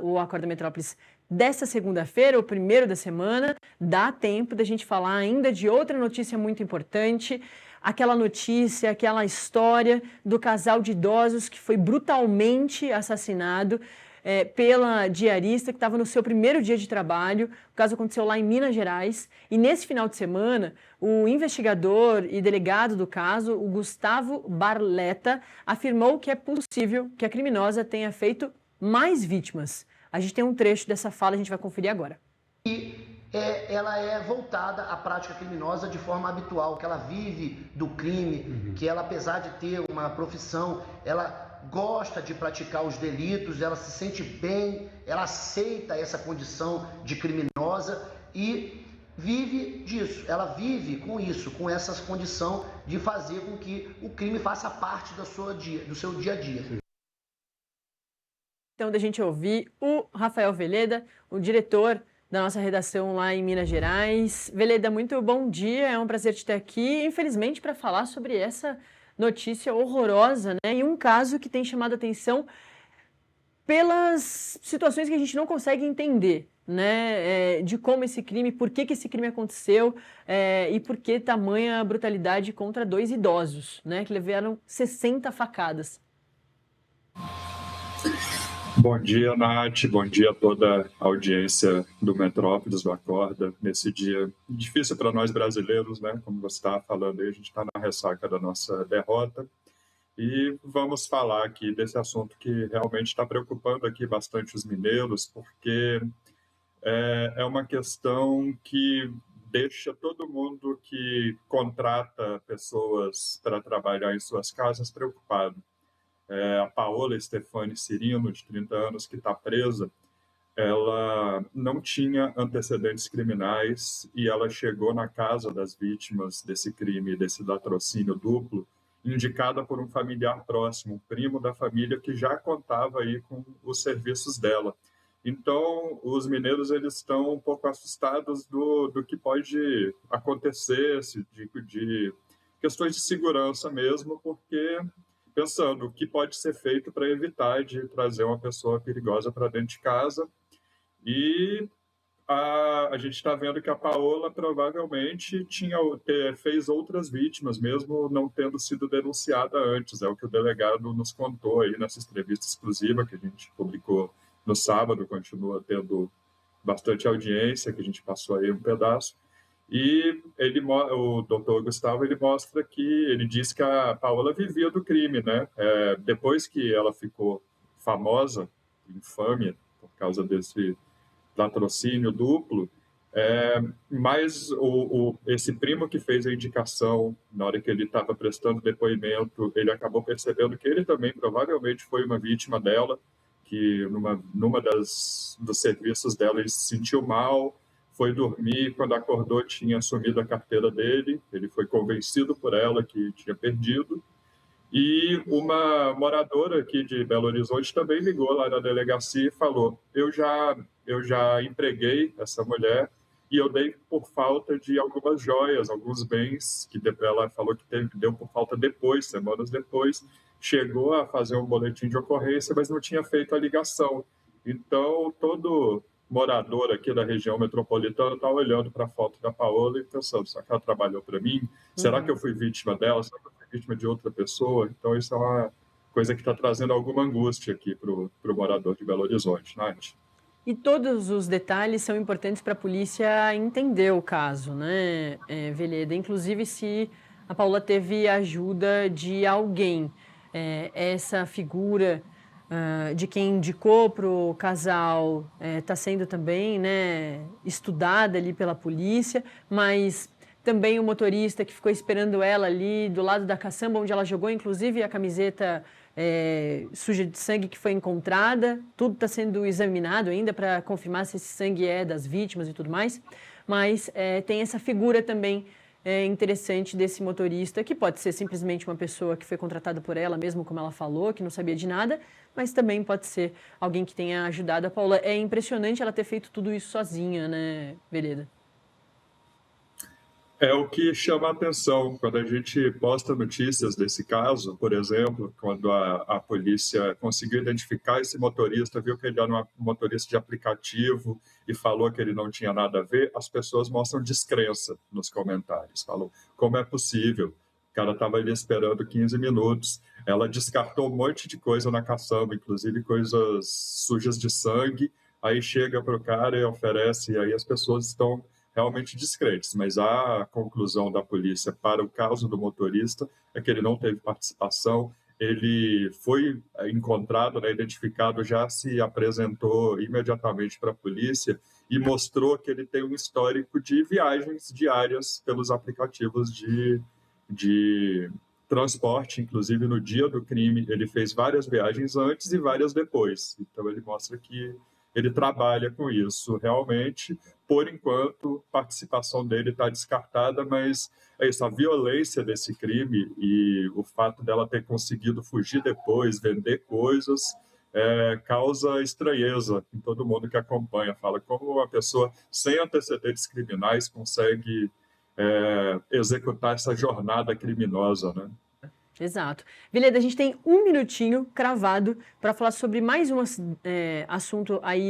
o Acorda Metrópolis desta segunda-feira, o primeiro da semana. Dá tempo da gente falar ainda de outra notícia muito importante, aquela notícia, aquela história do casal de idosos que foi brutalmente assassinado pela diarista que estava no seu primeiro dia de trabalho. O caso aconteceu lá em Minas Gerais. E nesse final de semana, o investigador e delegado do caso, o Gustavo Barletta, afirmou que é possível que a criminosa tenha feito mais vítimas. A gente tem um trecho dessa fala, a gente vai conferir agora. Ela é voltada à prática criminosa de forma habitual, que ela vive do crime, que ela, apesar de ter uma profissão, ela gosta de praticar os delitos, ela se sente bem, ela aceita essa condição de criminosa e vive disso. Ela vive com isso, com essa condição de fazer com que o crime faça parte do seu dia a dia. Então, da gente ouvir o Rafael Veleda, o diretor da nossa redação lá em Minas Gerais. Veleda, muito bom dia, é um prazer te ter aqui, infelizmente, para falar sobre essa notícia horrorosa, né? E um caso que tem chamado a atenção pelas situações que a gente não consegue entender, né? De como esse crime, por que esse crime aconteceu e por que tamanha brutalidade contra 2 idosos, né? Que levaram 60 facadas. Bom dia, Nath. Bom dia a toda a audiência do Metrópolis, do Acorda, nesse dia difícil para nós brasileiros, né? Como você estava falando aí, a gente está na ressaca da nossa derrota. E vamos falar aqui desse assunto que realmente está preocupando aqui bastante os mineiros, porque é uma questão que deixa todo mundo que contrata pessoas para trabalhar em suas casas preocupado. A Paola Stefani Cirino, de 30 anos, que está presa, ela não tinha antecedentes criminais e ela chegou na casa das vítimas desse crime, desse latrocínio duplo, indicada por um familiar próximo, um primo da família que já contava aí com os serviços dela. Então, os mineiros eles estão um pouco assustados do que pode acontecer, de questões de segurança mesmo, porque pensando o que pode ser feito para evitar de trazer uma pessoa perigosa para dentro de casa. E a gente está vendo que a Paola provavelmente fez outras vítimas, mesmo não tendo sido denunciada antes. É o que o delegado nos contou aí nessa entrevista exclusiva que a gente publicou no sábado, continua tendo bastante audiência, que a gente passou aí um pedaço. E o doutor Gustavo, ele mostra que ele diz que a Paola vivia do crime, né? Depois que ela ficou famosa, infame, por causa desse latrocínio duplo, mas esse primo que fez a indicação, na hora que ele estava prestando depoimento, ele acabou percebendo que ele também provavelmente foi uma vítima dela, que numa dos serviços dela ele se sentiu mal, foi dormir, quando acordou tinha sumido a carteira dele, ele foi convencido por ela que tinha perdido, e uma moradora aqui de Belo Horizonte também ligou lá na delegacia e falou: eu já empreguei essa mulher e eu dei por falta de algumas joias, alguns bens, que ela falou que deu por falta depois, semanas depois, chegou a fazer um boletim de ocorrência, mas não tinha feito a ligação. Então, todo morador aqui da região metropolitana está olhando para a foto da Paola e pensando: será que ela trabalhou para mim? Será que eu fui vítima dela? Será que eu fui vítima de outra pessoa? Então, isso é uma coisa que está trazendo alguma angústia aqui para o morador de Belo Horizonte, Nath. E todos os detalhes são importantes para a polícia entender o caso, né, Veleda? Inclusive se a Paola teve ajuda de alguém. Essa figura de quem indicou para o casal está sendo também, né, estudada ali pela polícia, mas também o motorista que ficou esperando ela ali do lado da caçamba, onde ela jogou inclusive a camiseta suja de sangue que foi encontrada. Tudo está sendo examinado ainda para confirmar se esse sangue é das vítimas e tudo mais, mas tem essa figura também interessante desse motorista, que pode ser simplesmente uma pessoa que foi contratada por ela, mesmo como ela falou, que não sabia de nada, mas também pode ser alguém que tenha ajudado a Paola. É impressionante ela ter feito tudo isso sozinha, né, Veleda? É o que chama a atenção quando a gente posta notícias desse caso, por exemplo, quando a polícia conseguiu identificar esse motorista, viu que ele era um motorista de aplicativo e falou que ele não tinha nada a ver, as pessoas mostram descrença nos comentários, falam como é possível, o cara estava ali esperando 15 minutos, ela descartou um monte de coisa na caçamba, inclusive coisas sujas de sangue, aí chega para o cara e oferece, e aí as pessoas estão realmente descrentes, mas a conclusão da polícia para o caso do motorista é que ele não teve participação, ele foi encontrado, né, identificado, já se apresentou imediatamente para a polícia e mostrou que ele tem um histórico de viagens diárias pelos aplicativos de transporte, inclusive no dia do crime, ele fez várias viagens antes e várias depois. Então ele mostra que ele trabalha com isso realmente. Por enquanto, a participação dele está descartada, mas é isso, a violência desse crime e o fato dela ter conseguido fugir depois, vender coisas, causa estranheza em todo mundo que acompanha. Fala como uma pessoa sem antecedentes criminais consegue executar essa jornada criminosa, né? Exato. Vileda, a gente tem um minutinho cravado para falar sobre mais um assunto aí